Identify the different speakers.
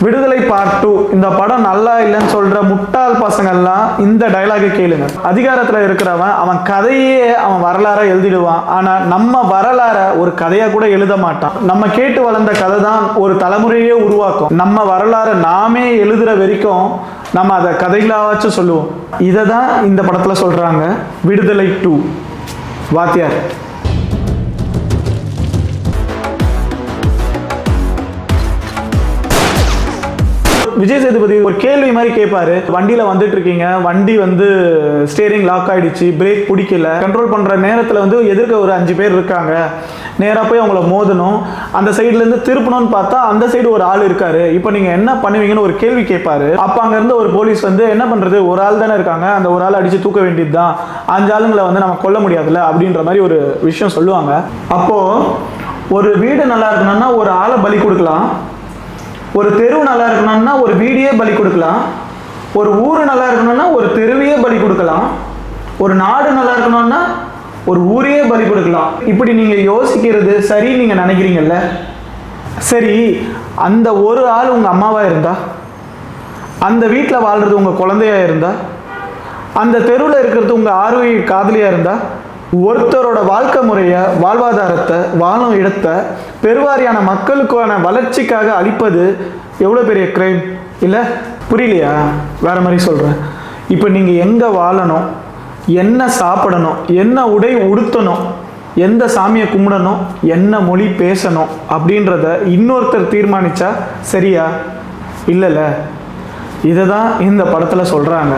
Speaker 1: விடுதலை பார்ட் 2 இந்த படம் நல்லா இல்லைன்னு சொல்ற முட்டாள் பசங்கள்லாம் இந்த டயலாகை கேளுங்க. அதிகாரத்தில் இருக்கிறவன் அவன் கதையே அவன் வரலாற எழுதிடுவான். ஆனா நம்ம வரலாற ஒரு கதையா கூட எழுத மாட்டான். நம்ம கேட்டு வளர்ந்த கதை தான் ஒரு தலைமுறையே உருவாக்கும். நம்ம வரலாற நாமே எழுதுற வரைக்கும் நம்ம அதை கதைகளாச்சும் சொல்லுவோம். இதை தான் இந்த படத்துல சொல்றாங்க. விடுதலை 2 வாத்தியார். விஜய் சேதுபதி ஒரு கேள்வி மாதிரி கேட்பாரு. வண்டியில வந்துட்டு இருக்கீங்க, வண்டி வந்து ஸ்டீரிங் லாக் ஆயிடுச்சு, பிரேக் பிடிக்கல, கண்ட்ரோல் பண்ற நேரத்துல வந்து எதிர்க்க ஒரு 5 பேர் இருக்காங்க, நேரா போய் அவங்கள மோதணும், அந்த சைடுல இருந்து திருப்பணும்னு பார்த்தா அந்த சைடு ஒரு ஆள் இருக்காரு, இப்போ நீங்க என்ன பண்ணுவீங்கன்னு ஒரு கேள்வி கேட்பாரு. அப்ப அங்க இருந்து ஒரு போலீஸ் வந்து என்ன பண்றது, ஒரு ஆள் தானே இருக்காங்க, அந்த ஒரு ஆள் அடிச்சு தூக்க வேண்டியதுதான், 5 ஆளுங்களை வந்து நம்ம கொல்ல முடியாதுல்ல அப்படின்ற மாதிரி ஒரு விஷயம் சொல்லுவாங்க. அப்போ ஒரு வீடு நல்லா இருக்கணும்னா ஒரு ஆளை பலி கொடுக்கலாம், ஒரு தெரு நல்லா இருக்கணும்னா ஒரு வீடியே பலி கொடுக்கலாம், ஒரு ஊர் நல்லா இருக்கணும்னா ஒரு தெருவையே பலி கொடுக்கலாம், ஒரு நாடு நல்லா இருக்கணும்னா ஒரு ஊரையே பலி கொடுக்கலாம். இப்படி நீங்க யோசிக்கிறது சரி நீங்க நினைக்கிறீங்கல்ல. சரி, அந்த ஒரு ஆள் உங்க அம்மாவா இருந்தா, அந்த வீட்டில் வாழ்றது உங்க குழந்தையா இருந்தா, அந்த தெருவில் இருக்கிறது உங்க ஆர்வ காதலியா இருந்தா, ஒருத்தரோட வாழ்க்கை முறையை, வாழ்வாதாரத்தை, வாழும் இடத்தை பெருவாரியான மக்களுக்கான வளர்ச்சிக்காக அளிப்பது எவ்வளோ பெரிய கிரைம் இல்லை? புரியலையா? வேற மாதிரி சொல்கிறேன். இப்போ நீங்கள் எங்கே வாழணும், என்ன சாப்பிடணும், என்ன உடை உடுத்தணும், எந்த சாமியை கும்பிடணும், என்ன மொழி பேசணும் அப்படின்றத இன்னொருத்தர் தீர்மானிச்சா சரியா? இல்லைல்ல. இதை தான் இந்த படத்தில் சொல்கிறாங்க.